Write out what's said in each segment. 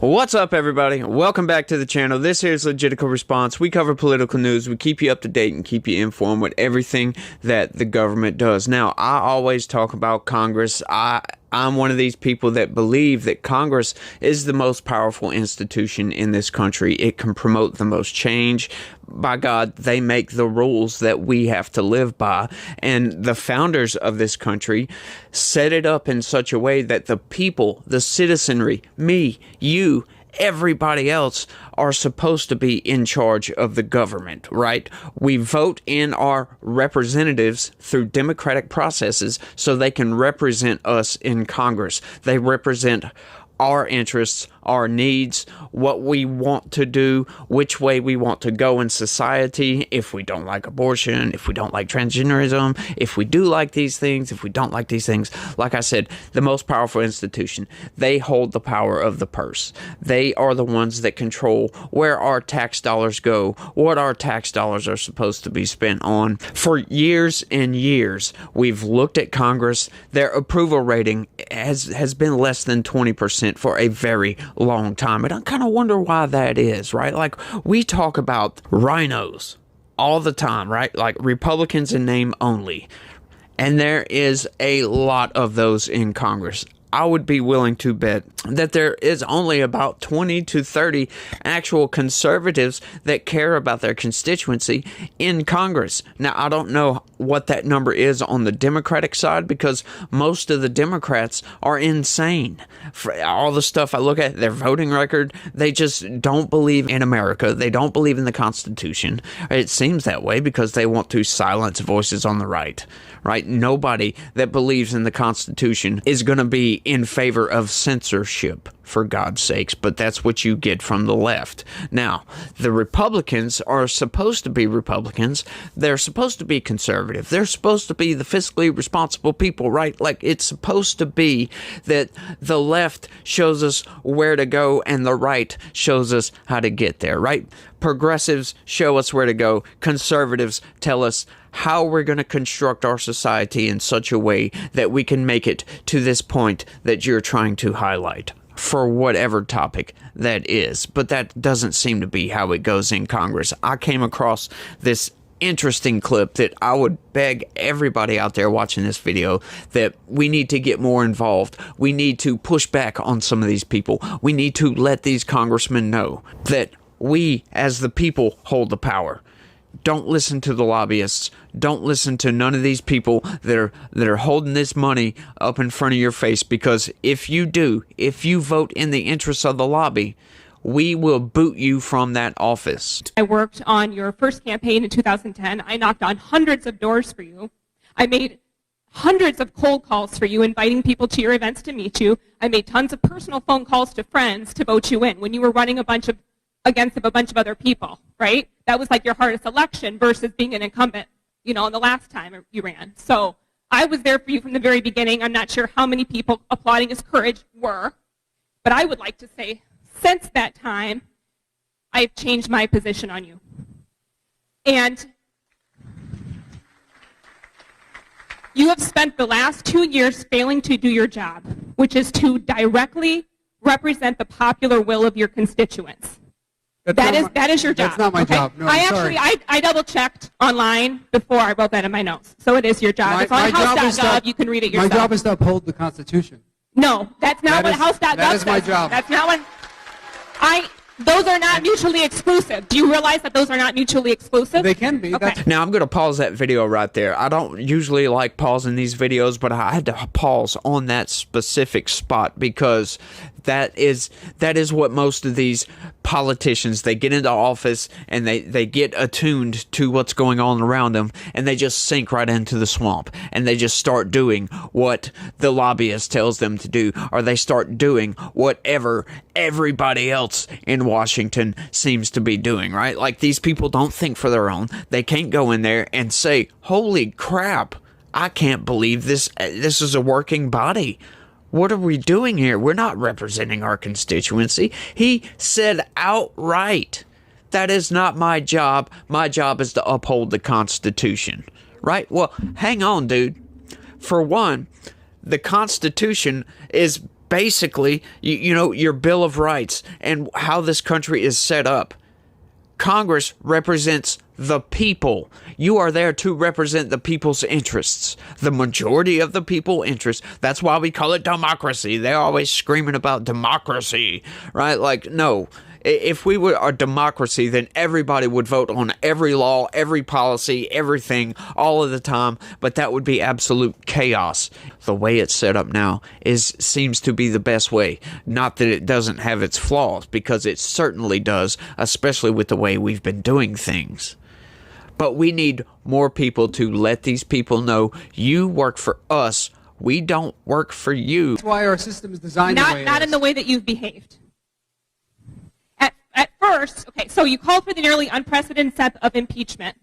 What's up, everybody? Welcome back to the channel. This here is Legitical Response. We cover political news. We keep you up to date and keep you informed with everything that the government does. Now, I always talk about Congress. I'm one of these people that believe that Congress is the most powerful institution in this country. It can promote the most change. By God, they make the rules that we have to live by. And the founders of this country set it up in such a way that the people, the citizenry, me, you, everybody else are supposed to be in charge of the government, right? We vote in our representatives through democratic processes so they can represent us in Congress. They represent our interests, our needs, what we want to do, which way we want to go in society, if we don't like abortion, if we don't like transgenderism, if we do like these things, if we don't like these things. Like I said, the most powerful institution. They hold the power of the purse. They are the ones that control where our tax dollars go, what our tax dollars are supposed to be spent on. For years and years, we've looked at Congress. Their approval rating has been less than 20% for a very long time. And I kind of wonder why that is, right? Like, we talk about rhinos all the time, right? Like Republicans in name only. And there is a lot of those in Congress. I would be willing to bet that there is only about 20 to 30 actual conservatives that care about their constituency in Congress. Now, I don't know what that number is on the Democratic side because most of the Democrats are insane. For all the stuff I look at, their voting record, they just don't believe in America. They don't believe in the Constitution. It seems that way because they want to silence voices on the right. Right? Nobody that believes in the Constitution is going to be in favor of censorship, for God's sakes, but that's what you get from the left. Now, the Republicans are supposed to be Republicans. They're supposed to be conservative. They're supposed to be the fiscally responsible people, right? Like, it's supposed to be that the left shows us where to go and the right shows us how to get there, right? Progressives show us where to go. Conservatives tell us how we're going to construct our society in such a way that we can make it to this point that you're trying to highlight for whatever topic that is. But that doesn't seem to be how it goes in Congress. I came across this interesting clip that I would beg everybody out there watching this video that we need to get more involved. We need to push back on some of these people. We need to let these congressmen know that we, as the people, hold the power. Don't listen to the lobbyists. Don't listen to none of these people that are holding this money up in front of your face, because if you do, if you vote in the interests of the lobby, we will boot you from that office. I worked on your first campaign in 2010. I knocked on hundreds of doors for you. I made hundreds of cold calls for you, inviting people to your events to meet you. I made tons of personal phone calls to friends to vote you in when you were running against a bunch of other people, right? That was like your hardest election versus being an incumbent, the last time you ran. So I was there for you from the very beginning. I'm not sure how many people applauding his courage were, but I would like to say since that time, I've changed my position on you. And you have spent the last 2 years failing to do your job, which is to directly represent the popular will of your constituents. That is your job. That's not my job. No, I double checked online before I wrote that in my notes. So it is your job. It's on House.gov. You can read it yourself. My job is to uphold the Constitution. No, that's not what House.gov says. That is my job. That's not what those are not mutually exclusive. Do you realize that those are not mutually exclusive? They can be. Okay. Now, I'm going to pause that video right there. I don't usually like pausing these videos, but I had to pause on that specific spot because that is what most of these politicians, they get into office and they get attuned to what's going on around them, and they just sink right into the swamp, and they just start doing what the lobbyist tells them to do, or they start doing whatever everybody else in Washington seems to be doing, right? Like, these people don't think for their own. They can't go in there and say, holy crap, I can't believe this is a working body. What are we doing here? We're not representing our constituency. He said outright, that is not my job. My job is to uphold the Constitution. Right? Well, hang on, dude. For one, the Constitution is basically, your Bill of Rights and how this country is set up. Congress represents the people. You are there to represent the people's interests, the majority of the people's interests. That's why we call it democracy. They're always screaming about democracy, right? Like, no. If we were a democracy, then everybody would vote on every law, every policy, everything, all of the time, but that would be absolute chaos. The way it's set up now seems to be the best way. Not that it doesn't have its flaws, because it certainly does, especially with the way we've been doing things. But we need more people to let these people know, you work for us, we don't work for you. That's why our system is designed the way it Not is. in the way that you've behaved. At first, okay, so you called for the nearly unprecedented step of impeachment.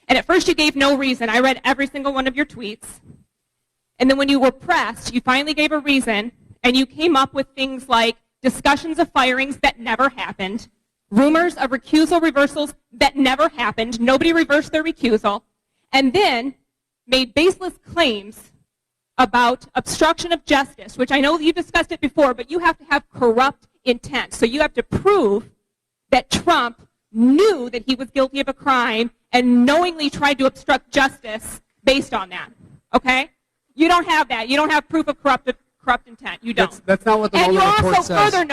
And at first you gave no reason. I read every single one of your tweets. And then when you were pressed, you finally gave a reason, and you came up with things like discussions of firings that never happened, rumors of recusal reversals that never happened, nobody reversed their recusal, and then made baseless claims about obstruction of justice, which I know you discussed it before, but you have to have corrupt intent. So you have to prove that Trump knew that he was guilty of a crime and knowingly tried to obstruct justice based on that. Okay? You don't have that. You don't have proof of corrupt intent. You don't. That's not what the And you Mueller report also says. further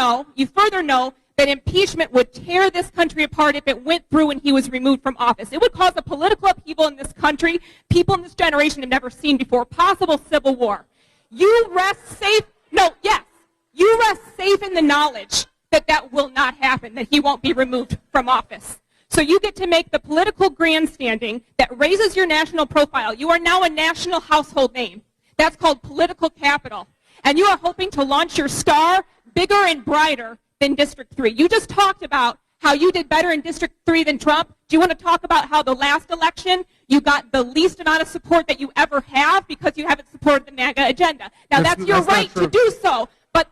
know that impeachment would tear this country apart if it went through and he was removed from office. It would cause a political upheaval in this country people in this generation have never seen before, possible civil war. You rest safe in the knowledge that that will not happen, that he won't be removed from office. So you get to make the political grandstanding that raises your national profile. You are now a national household name. That's called political capital. And you are hoping to launch your star bigger and brighter than District 3. You just talked about how you did better in District 3 than Trump. Do you want to talk about how the last election you got the least amount of support that you ever have because you haven't supported the MAGA agenda? Now that's your right to do so, but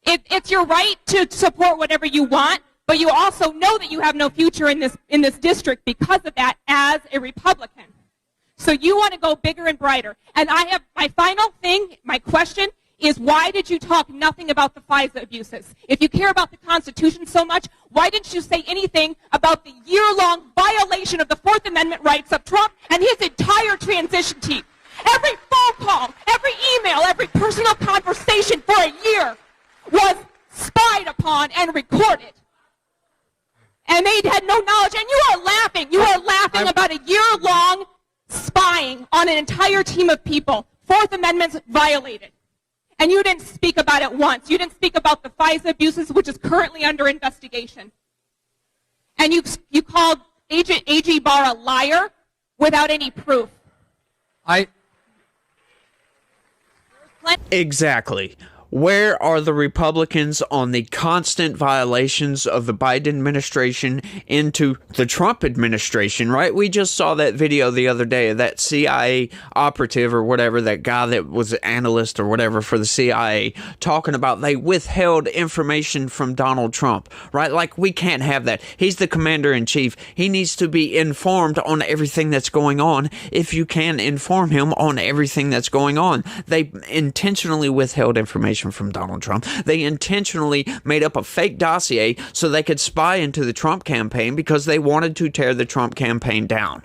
it's your right to support whatever you want, but you also know that you have no future in this district because of that as a Republican. So you want to go bigger and brighter. And I have my final thing, my question is, why did you talk nothing about the FISA abuses? If you care about the Constitution so much, why didn't you say anything about the year-long violation of the Fourth Amendment rights of Trump and his entire transition team? Every phone call, every email, every personal conversation for a year was spied upon and recorded. And they had no knowledge. And you are laughing. You are laughing about a year-long spying on an entire team of people. Fourth Amendment's violated. And you didn't speak about it once. You didn't speak about the FISA abuses, which is currently under investigation. And you called Agent A.G. Barr a liar without any proof. Exactly. Where are the Republicans on the constant violations of the Biden administration into the Trump administration, right? We just saw that video the other day of that CIA operative or whatever, that guy that was an analyst or whatever for the CIA, talking about they withheld information from Donald Trump, right? Like, we can't have that. He's the commander-in-chief. He needs to be informed on everything that's going on if you can inform him on everything that's going on. They intentionally withheld information from Donald Trump. They intentionally made up a fake dossier so they could spy into the Trump campaign because they wanted to tear the Trump campaign down.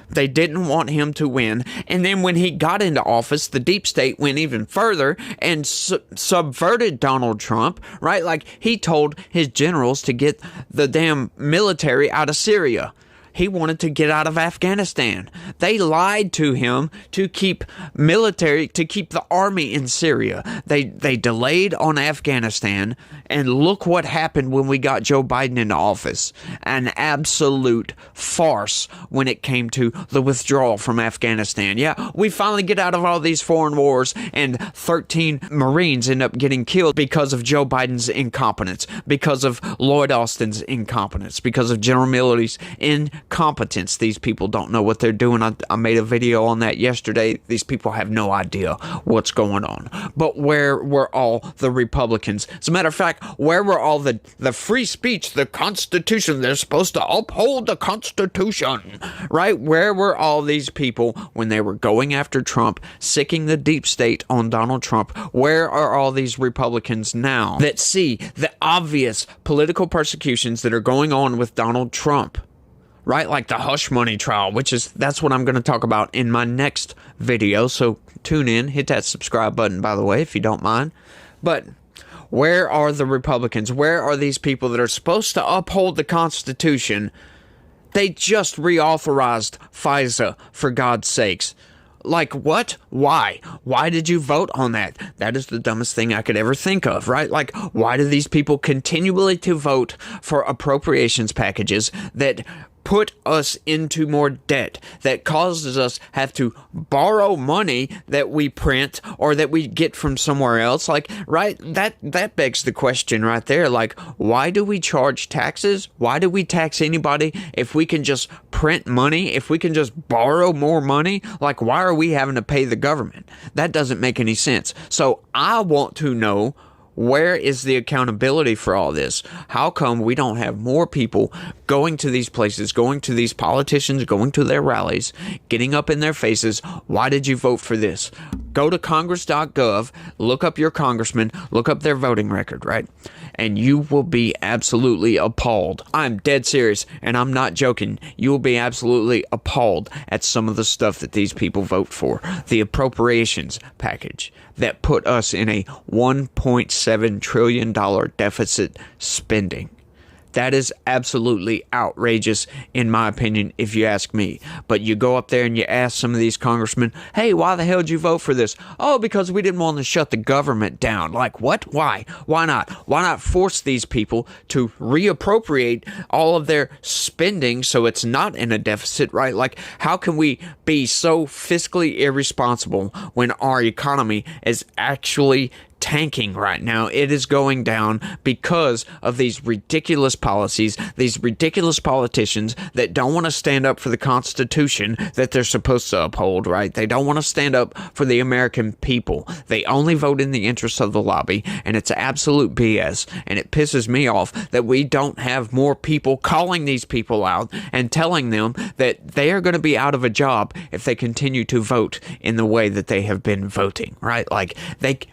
They didn't want him to win. And then when he got into office, the deep state went even further and subverted Donald Trump, right? Like, he told his generals to get the damn military out of Syria. He wanted to get out of Afghanistan. They lied to him to keep the army in Syria. They delayed on Afghanistan, and look what happened when we got Joe Biden into office. An absolute farce when it came to the withdrawal from Afghanistan. Yeah, we finally get out of all these foreign wars, and 13 Marines end up getting killed because of Joe Biden's incompetence, because of Lloyd Austin's incompetence, because of General Milley's incompetence. incompetence. These people don't know what they're doing. I made a video on that yesterday. These people have no idea what's going on. But where were all the Republicans? As a matter of fact, where were all the free speech, the Constitution? They're supposed to uphold the Constitution, right? Where were all these people when they were going after Trump, sicking the deep state on Donald Trump? Where are all these Republicans now that see the obvious political persecutions that are going on with Donald Trump? Right? Like the hush money trial, that's what I'm going to talk about in my next video. So tune in, hit that subscribe button, by the way, if you don't mind. But where are the Republicans? Where are these people that are supposed to uphold the Constitution? They just reauthorized FISA, for God's sakes. Like, what? Why? Why did you vote on that? That is the dumbest thing I could ever think of, right? Like, why do these people continually to vote for appropriations packages that put us into more debt, that causes us have to borrow money that we print or that we get from somewhere else? Like, right? That begs the question right there. Like, why do we charge taxes? Why do we tax anybody if we can just print money, if we can just borrow more money? Like, why are we having to pay the government? That doesn't make any sense. So I want to know, where is the accountability for all this? How come we don't have more people going to these places, going to these politicians, going to their rallies, getting up in their faces? Why did you vote for this? Go to congress.gov, look up your congressman, look up their voting record, right? And you will be absolutely appalled. I'm dead serious, and I'm not joking. You will be absolutely appalled at some of the stuff that these people vote for. The appropriations package that put us in a $1.7 trillion deficit spending. That is absolutely outrageous, in my opinion, if you ask me. But you go up there and you ask some of these congressmen, hey, why the hell did you vote for this? Oh, because we didn't want to shut the government down. Like, what? Why? Why not? Why not force these people to reappropriate all of their spending so it's not in a deficit, right? Like, how can we be so fiscally irresponsible when our economy is actually tanking right now? It is going down because of these ridiculous policies, these ridiculous politicians that don't want to stand up for the Constitution that they're supposed to uphold, right? They don't want to stand up for the American people. They only vote in the interests of the lobby, and it's absolute BS, and it pisses me off that we don't have more people calling these people out and telling them that they are going to be out of a job if they continue to vote in the way that they have been voting, right? Like,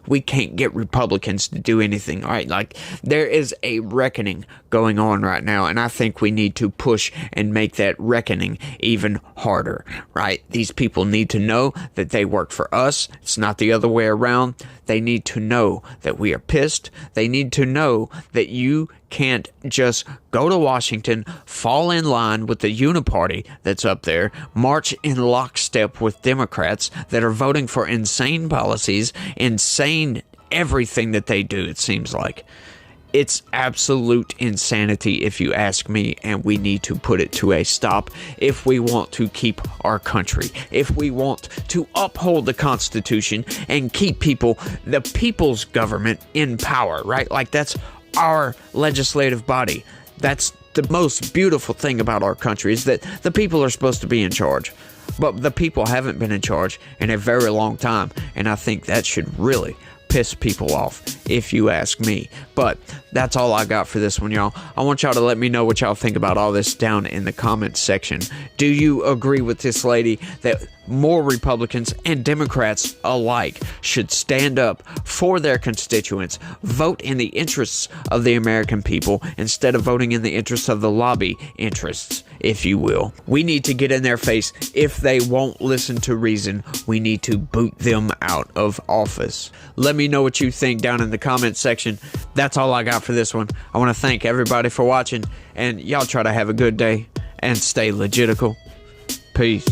we can't get Republicans to do anything, right? Like, there is a reckoning going on right now, and I think we need to push and make that reckoning even harder, right? These people need to know that they work for us. It's not the other way around. They need to know that we are pissed. They need to know that you can't just go to Washington, fall in line with the uniparty that's up there, march in lockstep with Democrats that are voting for insane policies, insane everything that they do, it seems like. It's absolute insanity, if you ask me, and we need to put it to a stop if we want to keep our country, if we want to uphold the Constitution and keep the people's government in power, right? Like, that's our legislative body. That's the most beautiful thing about our country, is that the people are supposed to be in charge. But the people haven't been in charge in a very long time, and I think that should really piss people off, if you ask me. But that's all I got for this one, y'all. I want y'all to let me know what y'all think about all this down in the comments section. Do you agree with this lady that more Republicans and Democrats alike should stand up for their constituents, vote in the interests of the American people instead of voting in the interests of the lobby interests, if you will? We need to get in their face. If they won't listen to reason, we need to boot them out of office. Let me know what you think down in the comments section. That's all I got for this one. I want to thank everybody for watching, and y'all try to have a good day and stay legitical. Peace.